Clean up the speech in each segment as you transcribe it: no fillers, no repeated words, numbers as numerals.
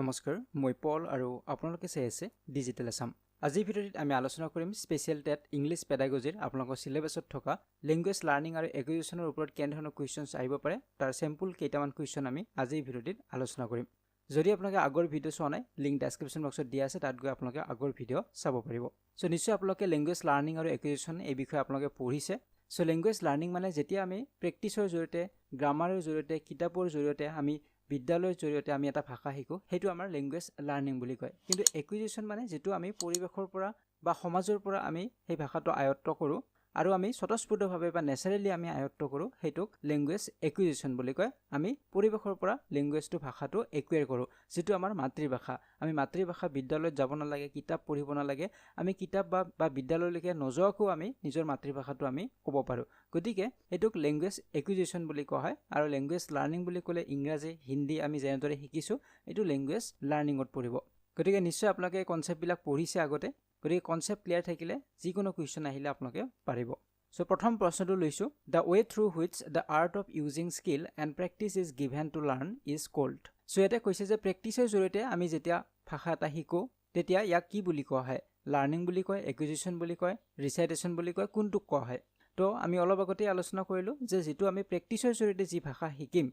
নমস্কাৰ মই পল আৰু আপোনালোকে চাই আছে ডিজিটেল আসাম আজিৰ ভিডিঅ'ত আমি আলোচনা কৰিম স্পেশাল টেট ইংলিশ পেডাগজিৰ আপোনালোকৰ সিলেবাছত থকা ল্যাঙ্গুৱেজ লাৰ্নিং আৰু একুইজিশনৰ ওপৰত কেনেধৰণৰ কোৱেশ্চনছ আহিব পাৰে তাৰ স্যাম্পল কেইটামান কোৱেশ্চন আমি আজিৰ ভিডিঅ'ত আলোচনা কৰিম যদি আপোনালোকে আগৰ ভিডিঅ' চোৱা নাই লিংক ডেসক্ৰিপচন বক্সত দিয়া আছে তাত গৈ আপোনালোকে আগৰ ভিডিঅ' চাব পাৰিব সো নিশ্চয় আপোনালোকে ল্যাঙ্গুৱেজ লাৰ্নিং আৰু একুইজিশন এই বিষয়ে আপোনালোকে পঢ়িছে সো ল্যাঙ্গুৱেজ লাৰ্নিং মানে যেতিয়া আমি প্ৰেক্টিছৰ জৰিয়তে গ্ৰামাৰৰ জৰিয়তে কিতাপৰ জৰিয়তে আমি বিদ্যালয়ৰ জৰিয়তে আমি এটা ভাষা শিকো হেতু আমাৰ ল্যাঙ্গুৱেজ লাৰ্নিং বুলি কয় কিন্তু একুইজিশন মানে যেটো আমি পৰিবেশৰ পৰা বা সমাজৰ পৰা আমি সেই ভাষাটো আয়ত্ত কৰো আৰু আমি স্বতঃস্ফূৰ্তভাৱে বা নেচাৰেলি আমি আয়ত্ত কৰো হেতুক ল্যাঙ্গুৱেজ একুইজিশন বুলি কয় আমি পৰিবেশৰ পৰা ল্যাঙ্গুৱেজটো ভাষাটো একুয়াৰ কৰো যেটো আমাৰ মাতৃভাষা আমি মাতৃভাষা বিদ্যালয়ত যাব না লাগে কিতাপ পঢ়িব না লাগে আমি কিতাপ বা বিদ্যালয়লৈকে নযোৱাকো আমি নিজৰ মাতৃভাষাটো আমি ক'ব পাৰো গতিকে এটোক ল্যাঙ্গুৱেজ একুইজিশন বুলি কোৱা হয় আৰু ল্যাঙ্গুৱেজ লাৰ্নিং বুলি ক'লে ইংৰাজী হিন্দী আমি যেনেদৰে শিকিছো এটো ল্যাঙ্গুৱেজ লাৰ্নিংত পৰিব গতিকে নিশ্চয় আপোনালোকে কনসেপ্ট বিলাক পঢ়িছে আগতে গতিকে কনসেপ্ট ক্লিয়াৰ থাকিলে যিকোনো কোৱেশ্চন আহিলে আপোনালোকে পাৰিব সো প্ৰথম প্ৰশ্নটো লৈছো the way through which the art of using skill and practice is given to learn is called so এটা কৈছে যে প্ৰেক্টিছৰ জৰিয়তে আমি যেতিয়া ভাষা এটা শিকো তেতিয়া ইয়াক কি বুলি কোৱা হয় লাৰ্নিং বুলি কয় একুইজিশন বুলি কয় ৰিচাইটেশন বুলি কয় কোনটো কোৱা হয় তো আমি অলপ আগতে আলোচনা কৰিলো যে যেটো আমি প্ৰেক্টিছৰ জৰিয়তে যি ভাষা শিকিম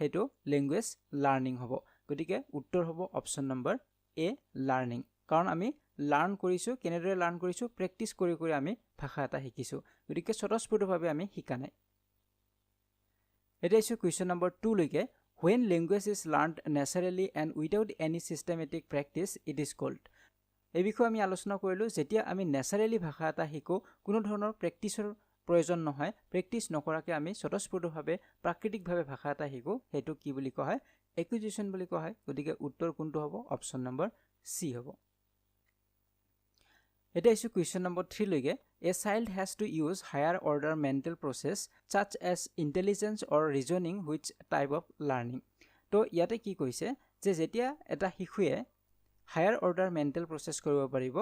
হেতু ল্যাঙ্গুৱেজ লাৰ্নিং হ'ব গতিকে উত্তৰ হ'ব অপচন নম্বৰ এ লাৰ্নিং কাৰণ আমি লাৰ্ন কৰিছো কেনেদৰে লাৰ্ন কৰিছো প্ৰেক্টিছ কৰি কৰি আমি ভাষা এটা শিকিছো গতিকে স্বতঃস্ফূৰ্তভাৱে আমি শিকা নাই এটা ইছু কোৱেশ্চন নম্বৰ 2 লৈকে when language is learned naturally and without any systematic practice it is called এই বিষয়ে আমি আলোচনা কৰিলো যেতিয়া আমি ন্যাচাৰালি ভাষা এটা শিকো কোনো ধৰণৰ প্ৰেক্টিছৰ প্ৰয়োজন নহয় প্ৰেক্টিছ নকৰাকে আমি স্বতঃস্ফূৰ্তভাৱে প্ৰাকৃতিকভাৱে ভাষা এটা শিকো হেতু কি বুলি কোৱা হয় একুইজিশন বুলি কোৱা হয় গতিকে উত্তৰ কোনটো হ'ব অপচন নম্বৰ সি হ'ব এটা ইছু কোৱেশ্চন নম্বৰ 3 লৈকে a child has to use higher order mental process such as intelligence or reasoning which type of learning তো ইয়াতে কি কৈছে যে যেতিয়া এটা শিশুৱে হায়াৰ অৰ্ডাৰ মেন্টাল প্ৰসেস কৰিব পাৰিব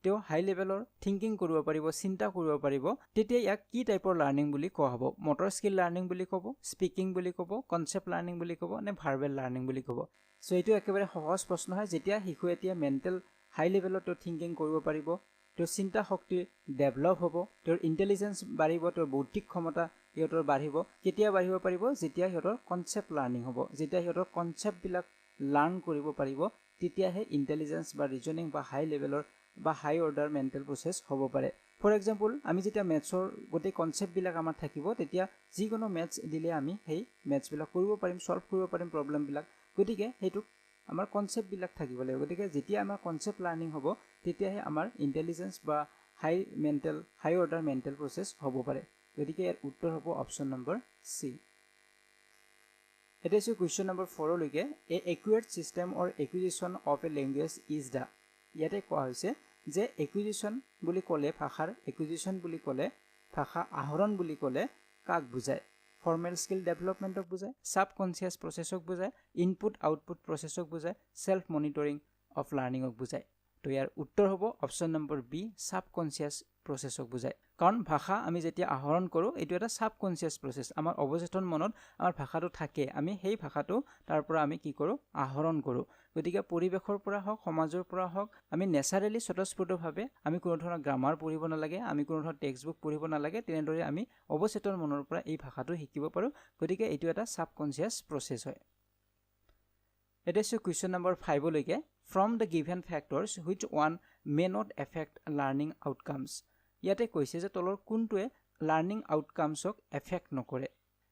তেও হাই লেভেলৰ থিংকিং কৰিব পাৰিব চিন্তা কৰিব পাৰিব তেতিয়া ইয়াক কি টাইপৰ লাৰ্নিং বুলি কোৱা হ'ব মোটৰ স্কিল লাৰ্নিং বুলি ক'ব স্পিকিং বুলি ক'ব কনসেপ্ট লাৰ্নিং বুলি ক'ব নে ভাৰ্বেল লাৰ্নিং বুলি ক'ব সো এইটো একেবাৰে সহজ প্ৰশ্ন হয় যেতিয়া শিশুৱে এতিয়া মেন্টাল হাই লেভেলৰ থিংকিং কৰিব পাৰিব তোৰ চিন্তা শক্তি ডেভেলপ হ'ব তোৰ ইন্টেলিজেন্স বাঢ়িব তোৰ বৌদ্ধিক ক্ষমতা ইহঁতৰ বাঢ়িব কেতিয়া বাঢ়িব পাৰিব যেতিয়া ইহঁতৰ কনসেপ্ট লাৰ্নিং হ'ব যেতিয়া ইহঁতৰ কনসেপ্ট বিলাক লাৰ্ন কৰিব পাৰিব তেতিয়াহে ইন্টেলিজেন্স বা ৰিজনিং বা হাই লেভেলৰ বা হাই অৰ্ডাৰ মেন্টাল প্ৰসেস হ'ব পাৰে ফৰ এক্সাম্পল আমি যেতিয়া মেথছৰ গোটেই কনসেপ্ট বিলাক আমাৰ থাকিব তেতিয়া যিকোনো মেথছ দিলে আমি সেই মেথছ বিলাক কৰিব পাৰিম সলভ কৰিব পাৰিম প্ৰবলেম বিলাক গতিকে হেতু আমাৰ কনসেপ্ট বিলাক থাকিব লাগিব গতিকে যেতিয়া আমাৰ কনসেপ্ট লাৰ্নিং হ'ব তেতিয়াহে আমাৰ ইন্টেলিজেন্স বা হাই অৰ্ডাৰ মেন্টাল প্ৰসেস হ'ব পাৰে গতিকে ইয়াৰ উত্তৰ হ'ব অপচন নম্বৰ সি এটা ইছু কোৱেশ্চন নম্বৰ 4 লৈকে a accurate system or acquisition of a language is the ইয়াতে কোৱা হৈছে যে একুইজিশন বুলি ক'লে ভাষাৰ একুইজিশন বুলি ক'লে ভাষা আহৰণ বুলি ক'লে কাক বুজায় ফৰ্মেল স্কিল ডেভেলপমেন্টক বুজায় সাবকনসিয়াস প্ৰসেছক বুজায় ইনপুট আউটপুট প্ৰসেছক বুজায় সেলফ মনিটৰিং অফ লাৰ্নিংক বুজায় তো ইয়াৰ উত্তৰ হ'ব অপচন নম্বৰ বি সাবকনসিয়াস প্ৰসেছক বুজায় কাৰণ ভাষা আমি যেতিয়া আহৰণ কৰো এটো এটা সাবকনসিয়াস প্ৰসেছ আমাৰ অবচেতন মনত আমাৰ ভাষাটো থাকে আমি সেই ভাষাটো তাৰ পৰা আমি কি কৰো আহৰণ কৰো গতিকে পৰিবেশৰ পৰা হওক সমাজৰ পৰা হওক আমি নেচাৰেলি স্বতঃস্ফূৰ্তভাৱে আমি কোনো ধৰণৰ গ্ৰামাৰ পঢ়িব না লাগে আমি কোনো ধৰণৰ টেক্সট বুক পঢ়িব না লাগে তেনেদৰে আমি অবচেতন মনৰ পৰা এই ভাষাটো শিকিব পাৰো গতিকে এটো এটা সাবকনসিয়াস প্ৰসেছ হয় এটা ইছু কোৱেশ্চন নম্বৰ 5 লৈকে from the given factors which one may not affect learning outcomes ইয়াতে কৈছে যে তলৰ কোনটোৱে লাৰ্নিং আউটকামছক এফেক্ট নকৰে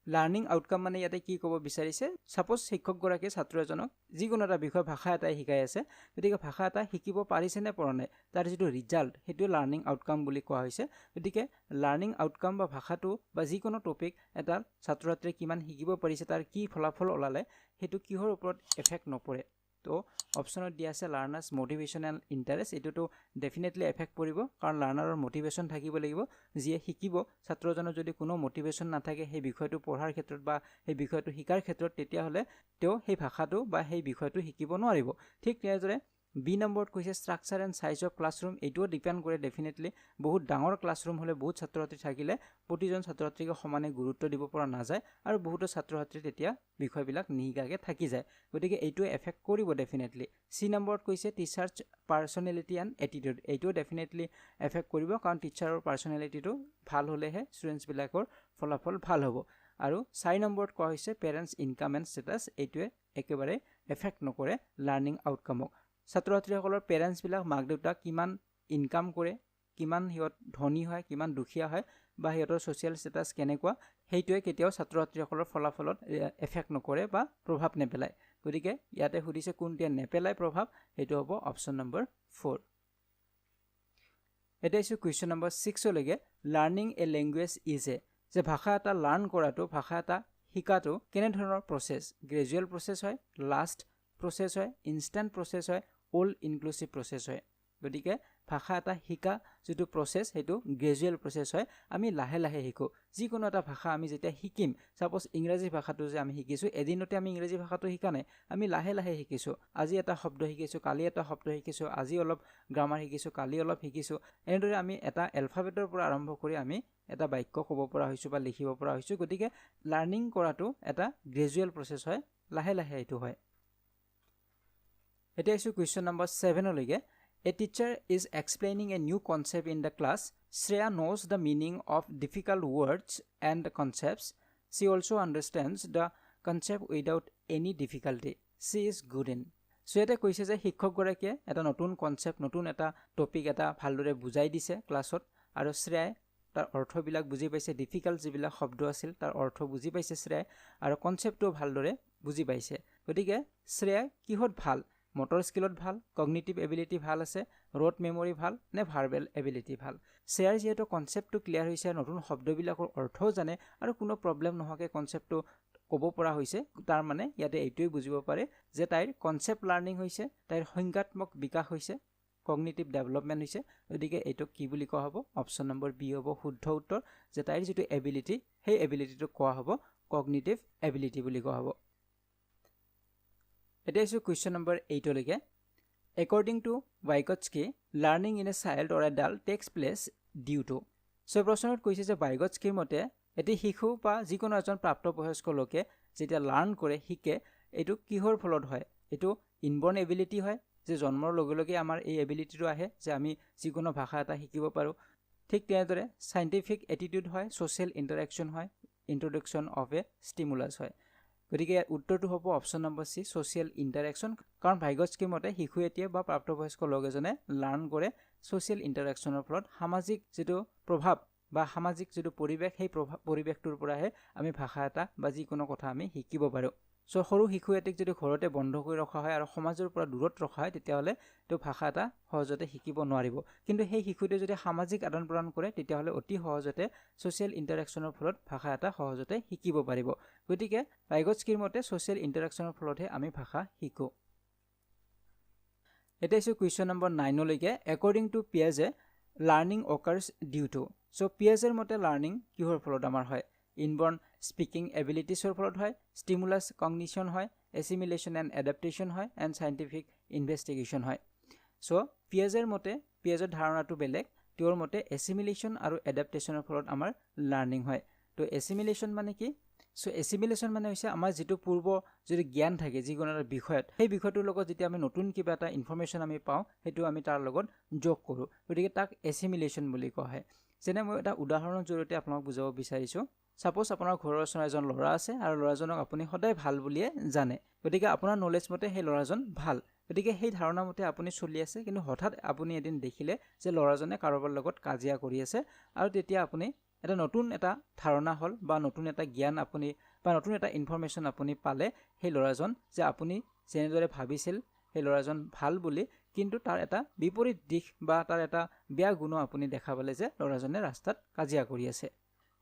লাৰ্নিং আউটকাম মানে ইয়াতে কি ক'ব বিচাৰিছে সাপোজ শিক্ষক গৰাকী ছাত্ৰ এজনক যিকোনো এটা বিষয় ভাষা এটা শিকাই আছে গতিকে ভাষা এটা শিকিব পাৰিছে নে পৰা নাই তাৰ যেটো ৰিজাল্ট হেতু লাৰ্নিং আউটকাম বুলি কোৱা হৈছে গতিকে লাৰ্নিং আউটকাম বা ভাষাটো বা যিকোনো টপিক এটা ছাত্ৰ-ছাত্ৰীয়ে কিমান শিকিব পাৰিছে তাৰ কি ফলাফল ওলালে হেতু কিহৰ ওপৰত এফেক্ট নপৰে তো অপচনত দিয়া আছে লাৰ্নাৰ্স মোটিভেশনাল ইন্টাৰেষ্ট এটো ডেফিনেটলি এফেক্ট পৰিব কাৰণ লাৰ্নাৰৰ মোটিভেশন থাকিব লাগিব যিয়ে শিকিব ছাত্ৰজনৰ যদি কোনো মোটিভেশন নাথাকে সেই বিষয়টো পঢ়াৰ ক্ষেত্ৰত বা সেই বিষয়টো শিকাৰ ক্ষেত্ৰত তেতিয়া হলে তেও সেই ভাষাটো বা সেই বিষয়টো শিকিব নোৱাৰিব ঠিক তেনেদৰে বি নম্বৰত কৈছে structure and size of classroom এইটোও ডিপেন্ড কৰে ডেফিনেটলি বহুত ডাঙৰ ক্লাছৰুম হলে বহুত ছাত্ৰ ছাত্ৰী থাকিলে প্ৰতিজন ছাত্ৰ ছাত্ৰীক সমানে গুৰুত্ব দিব পৰা নাযায় আৰু বহুতো ছাত্ৰ ছাত্ৰী তেতিয়া বিষয়বিলাক নিহিকাকে থাকি যায় গতিকে এইটো এফেক্ট কৰিব ডেফিনেটলি সি নম্বৰত কৈছে টিচাৰ্ছ পাৰ্সনেলিটি এণ্ড এটিটিউড এইটো ডেফিনেটলি এফেক্ট কৰিব কাৰণ টিচাৰৰ পাৰ্সনেলিটিটো ভাল হলেহে ষ্টুডেন্টছ বিলাকৰ ফলাফল ভাল হ'ব আৰু 4 নম্বৰত কোৱা হৈছে পেৰেন্টছ ইনকাম এণ্ড ষ্টেটাছ এইটোৱে একেবাৰে এফেক্ট নকৰে লাৰ্নিং আউটকামক ছাত্ৰ ছাত্ৰীসকলৰ পেৰেন্টছ বিলাক মাক দেউতাক কিমান ইনকাম কৰে কিমান হিয়ত ধনী হয় কিমান দুখীয়া হয় বা হিয়তৰ সোশ্যাল ষ্টেটাছ কেনেকুৱা হেইটোৱে কেতিয়াও ছাত্ৰ ছাত্ৰীসকলৰ ফলাফলত এফেক্ট নকৰে বা প্ৰভাৱ নেপেলায় গতিকে ইয়াতে সুধিছে কোনটিয়ে নেপেলায় প্ৰভাৱ হেইটো হ'ব অপচন নম্বৰ 4 এটা ইছু কোৱেশ্চন নম্বৰ 6 লৈকে learning A language is a যে ভাষা এটা লাৰ্ন কৰাটো ভাষা এটা শিকাটো কেনে ধৰণৰ প্ৰসেস গ্ৰেজুৱেল প্ৰসেস হয় লাষ্ট প্ৰসেস হয় ইনষ্টেন্ট প্ৰসেস হয় অল ইনক্লুসিভ প্ৰসেস হয় গতিকে ভাষা এটা শিকা যেটো প্ৰসেস হেতু গ্ৰেজুৱেল প্ৰসেস হয় আমি লাহে লাহে শিকো যিকোনো এটা ভাষা আমি যেতিয়া শিকিম সাপোজ ইংৰাজী ভাষাটো যে আমি শিকিছো এদিনতে আমি ইংৰাজী ভাষাটো শিকা নাই আমি লাহে লাহে শিকিছো আজি এটা শব্দ শিকিছো কালি এটা শব্দ শিকিছো আজি অলপ গ্ৰামাৰ শিকিছো কালি অলপ শিকিছো এনেদৰে আমি এটা এলফাবেটৰ পৰা আৰম্ভ কৰি আমি এটা বাক্য ক'ব পৰা হৈছো বা লিখিব পৰা হৈছো গতিকে লাৰ্নিং কৰাটো এটা গ্ৰেজুৱেল প্ৰসেস হয় লাহে লাহে এটো হয় এটা ইছু কোৱেশ্চন নম্বৰ 7 লৈকে A teacher is explaining a new concept in the class. Shreya knows the meaning of difficult words and concepts. She also understands the concept without any difficulty. She is good in. So এটা কৈছে যে শিক্ষক গৰাকীয়ে এটা নতুন concept নতুন এটা topic এটা ভালদৰে বুজাই দিছে ক্লাছত আৰু শ্ৰেয়াই তাৰ অৰ্থবিলাক বুজি পাইছে ডিফিকাল্ট যিবিলাক শব্দ আছিল তাৰ অৰ্থ বুজি পাইছে শ্ৰেয়াই আৰু কনসেপ্টটো ভালদৰে বুজি পাইছে গতিকে শ্ৰেয়াই কিহত ভাল motor skillot ভাল cognitive ability ভাল আছে rote memory ভাল নে verbal ability ভাল শ্ৰেয়াৰ যেটো কনসেপ্টটো ক্লিয়াৰ হৈছে নতুন শব্দবিলাকৰ অৰ্থও জানে আৰু কোনো প্ৰবলেম নহকে কনসেপ্টটো ক'ব পৰা হৈছে তাৰ মানে ইয়াতে এইটোই বুজিব পাৰে যে তাইৰ কনসেপ্ট লাৰ্নিং হৈছে তাইৰ সংজ্ঞাত্মক বিকাশ হৈছে cognitive development হৈছে গতিকে এইটো কি বুলি কোৱা হ'ব অপচন নম্বৰ বি হ'ব শুদ্ধ উত্তৰ যে তাইৰ যেটো এবিলিটি সেই এবিলিটিটো কোৱা হ'ব cognitive ability বুলি কোৱা হ'ব It is question number 8 লৈকে According to Vygotsky, learning in a child or adult takes place due to. So প্ৰশ্নত কৈছে যে Vygotsky মতে এটি শিশু বা যিকোনো এজন প্ৰাপ্তবয়স্ক লোকে যেতিয়া লাৰ্ন কৰে শিকে এটো কিহৰ ফলত হয় এটো ইনবৰ্ন এবিলিটি হয় যে জন্মৰ লগে লগে আমাৰ এই এবিলিটিটো আহে যে আমি যিকোনো ভাষা এটা শিকিব পাৰো ঠিক তেনেদৰে সাইন্টিফিক এটিটিউড হয় সোশ্যাল ইন্টাৰেকশন হয় ইন্ট্ৰোডাকশন অফ এ স্টিমুলাস হয় গতিকে উত্তৰটো হ'ব অপচন নম্বৰ সি সোশ্যাল ইন্টাৰেকশন কাৰণ ভাইগস্কি মতে শিশু এতিয়া বা প্ৰাপ্তবয়স্ক লগজনে লাৰ্ন কৰে সোশ্যাল ইন্টাৰেকশনৰ ফলত সামাজিক যেটো প্ৰভাৱ বা সামাজিক যেটো পৰিবেশ সেই পৰিবেশটোৰ পৰাহে আমি ভাষা এটা বা যিকোনো কথা আমি শিকিব পাৰো সো সৰু শিশু এটিক যদি ঘৰতে বন্ধ কৰি ৰখা হয় আৰু সমাজৰ পৰা দূৰত ৰখা হয় তেতিয়া হলে তো ভাষা এটা সহজতে শিকিব নোৱাৰিব কিন্তু সেই শিশুতে যদি সামাজিক আদান প্ৰদান কৰে তেতিয়া হলে অতি সহজতে সোশ্যাল ইন্টাৰেকশনৰ ফলত ভাষা এটা সহজতে শিকিব পাৰিব গতিকে ভাইগস্কিৰ মতে সোশ্যাল ইন্টাৰেকশনৰ ফলতহে আমি ভাষা শিকো এটা ইছু কোৱেশ্চন নম্বৰ 9 লৈকে according to Piaget learning occurs due to so Piagetৰ মতে লাৰ্নিং কিহৰ ফলত আমাৰ হয় ইনবৰ্ন স্পিকিং এবিলিটিছৰ ফলত হয় স্টিমুলাস কগনিশন হয় এছিমিলেশন এণ্ড এডাপ্টেশন হয় এণ্ড সাইন্টিফিক ইনভেষ্টিগেশন হয় সো পিয়াজেৰ মতে পিয়াজেৰ ধাৰণাটো বেলেগ তেওঁৰ মতে এছিমিলেশন আৰু এডাপ্টেশনৰ ফলত আমাৰ লাৰ্নিং হয় তো এছিমিলেশন মানে কি সো এছিমিলেশন মানে হৈছে আমাৰ যেটো পূৰ্ব যদি জ্ঞান থাকে যিকোনো এটা বিষয়ত সেই বিষয়টোৰ লগত যেতিয়া আমি নতুন কিবা এটা ইনফৰমেশন আমি পাওঁ হেতু আমি তাৰ লগত যোগ কৰো গতিকে তাক এছিমিলেশন বুলি কোৱা হয় যেনে মই এটা উদাহৰণৰ জৰিয়তে আপোনাক বুজাব বিচাৰিছো সাপোজ আপোনাৰ ঘৰৰ ওচৰত এজন ল'ৰা আছে আৰু ল'ৰাজনক আপুনি সদায় ভাল বুলিয়ে জানে গতিকে আপোনাৰ নলেজ মতে সেই ল'ৰাজন ভাল গতিকে সেই ধাৰণা মতে আপুনি চলি আছে কিন্তু হঠাৎ আপুনি এদিন দেখিলে যে ল'ৰাজনে কাৰোবাৰ লগত কাজিয়া কৰি আছে আৰু তেতিয়া আপুনি এটা নতুন এটা ধাৰণা হল বা নতুন এটা জ্ঞান আপুনি বা নতুন এটা ইনফৰমেশন আপুনি পালে সেই ল'ৰাজন যে আপুনি যেনেদৰে ভাবিছিল সেই ল'ৰাজন ভাল বুলি কিন্তু তাৰ এটা বিপৰীত দিশ বা তাৰ এটা বেয়া গুণ আপুনি দেখা পালে যে ল'ৰাজনে ৰাস্তাত কাজিয়া কৰি আছে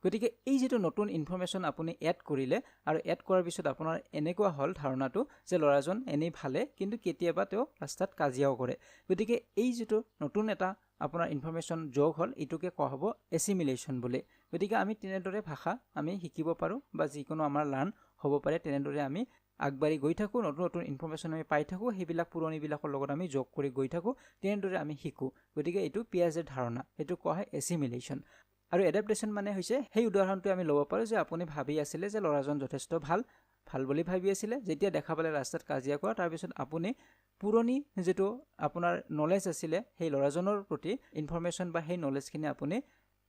গতিকে এই যেটো নতুন ইনফৰমেশন আপুনি এড কৰিলে আৰু এড কৰাৰ পিছত আপোনাৰ এনেকুৱা হল ধাৰণাটো যে ল'ৰাজন এনেই ভালে কিন্তু কেতিয়াবা তেওঁ ৰাস্তাত কাজিয়াও কৰে গতিকে এই যেটো নতুন এটা আপোনাৰ ইনফৰমেশন যোগ হল ইটোকে কোৱা হ'ব এছিমিলেশন বুলি গতিকে আমি তেনেদৰে ভাষা আমি শিকিব পাৰো বা যিকোনো আমাৰ লাৰ্ন হ'ব পাৰে তেনেদৰে আমি আগবাঢ়ি গৈ থাকোঁ, নতুন নতুন ইনফৰমেশ্যন আমি পাই থাকোঁ, সেইবিলাক পুৰণিবিলাকৰ লগত আমি যোগ কৰি গৈ থাকোঁ, তেনেদৰে আমি শিকোঁ। গতিকে এইটো পিয়াজেৰ ধাৰণা, এইটো কোৱা হয় এছিমিলেশ্যন। আৰু এডাপ্টেশ্যন মানে হৈছে সেই উদাহৰণটো আমি ল'ব পাৰোঁ যে আপুনি ভাবি আছিলে যে ল'ৰাজন যথেষ্ট ভাল বুলি ভাবি আছিলে, যেতিয়া দেখা পালে ৰাস্তাত কাজিয়া কৰা, তাৰপিছত আপুনি পুৰণি যিটো আপোনাৰ নলেজ আছিলে সেই ল'ৰাজনৰ প্ৰতি ইনফৰমেশ্যন বা সেই নলেজখিনি আপুনি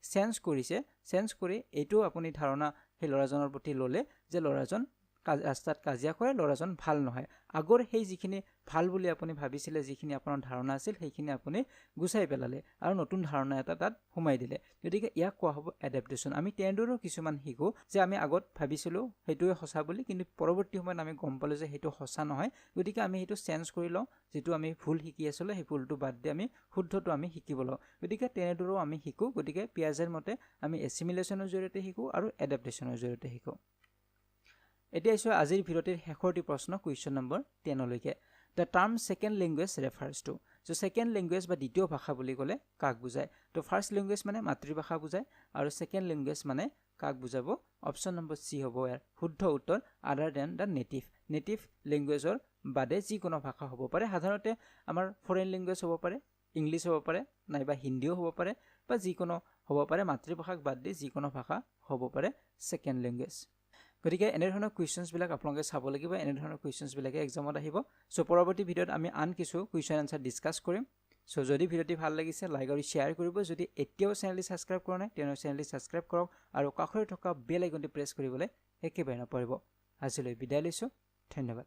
চেঞ্জ কৰিছে, চেঞ্জ কৰি এইটো আপুনি ধাৰণা সেই ল'ৰাজনৰ প্ৰতি ল'লে যে ল'ৰাজন ৰাস্তাত কাজিয়া কৰে, ল'ৰাজন ভাল নহয়। আগৰ সেই যিখিনি ভাল বুলি আপুনি ভাবিছিলে, যিখিনি আপোনাৰ ধাৰণা আছিল, সেইখিনি আপুনি গুচাই পেলালে আৰু নতুন ধাৰণা এটা তাত সোমাই দিলে। গতিকে ইয়াক কোৱা হ'ব এডাপ্টেশ্যন। আমি তেনেদৰেও কিছুমান শিকোঁ যে আমি আগত ভাবিছিলোঁ সেইটোৱে সঁচা বুলি, কিন্তু পৰৱৰ্তী সময়ত আমি গম পালোঁ যে সেইটো সঁচা নহয়, গতিকে আমি সেইটো চেঞ্জ কৰি লওঁ, যিটো আমি ভুল শিকি আছিলোঁ সেই ভুলটো বাদ দি আমি শুদ্ধটো আমি শিকিব লওঁ। গতিকে তেনেদৰেও আমি শিকোঁ। গতিকে পিয়াজেৰ মতে আমি এছিমিলেশ্যনৰ জৰিয়তে শিকোঁ আৰু এডাপ্টেশ্যনৰ জৰিয়তে শিকোঁ। এতিয়া আহিছোঁ আজিৰ ভিডিঅ'টিৰ শেষৰটি প্ৰশ্ন, কুৱেশ্যন নম্বৰ 10লৈকে। The term second language refers to. So' second language বা দ্বিতীয় ভাষা বুলি ক'লে কাক বুজায়? তো ফাৰ্ষ্ট লেংগুৱেজ মানে মাতৃভাষা বুজায়, আৰু ছেকেণ্ড লেংগুৱেজ মানে কাক বুজাব? অপশ্যন নম্বৰ চি হ'ব ইয়াৰ শুদ্ধ উত্তৰ, আদাৰ দেন দ্য নেটিভ। নেটিভ লেংগুৱেজৰ বাদে যিকোনো ভাষা হ'ব পাৰে। সাধাৰণতে আমাৰ ফৰেইন লেংগুৱেজ হ'ব পাৰে, ইংলিছ হ'ব পাৰে, নাইবা হিন্দীও হ'ব পাৰে, বা যিকোনো হ'ব পাৰে, মাতৃভাষাক বাদ দি যিকোনো ভাষা হ'ব পাৰে ছেকেণ্ড লেংগুৱেজ। গতিকে এনেধৰণৰ কুৱেশ্যনছবিলাক আপোনালোকে চাব লাগিব, এনেধৰণৰ কুৱেশ্যনছবিলাকে এক্সামত আহিব। চ' পৰৱৰ্তী ভিডিঅ'ত আমি আন কিছু কুৱেশ্যন এনচাৰ ডিছকাছ কৰিম। চ' যদি ভিডিঅ'টি ভাল লাগিছে লাইক আৰু শ্বেয়াৰ কৰিব। যদি এতিয়াও চেনেলটি ছাবস্ক্ৰাইব কৰা নাই তেনেহ'লে চেনেলটি ছাবস্ক্ৰাইব কৰক আৰু কাষতে থকা বেল আইকনটি প্ৰেছ কৰিবলৈ একেবাৰে নপৰিব। আজিলৈ বিদায় লৈছোঁ, ধন্যবাদ।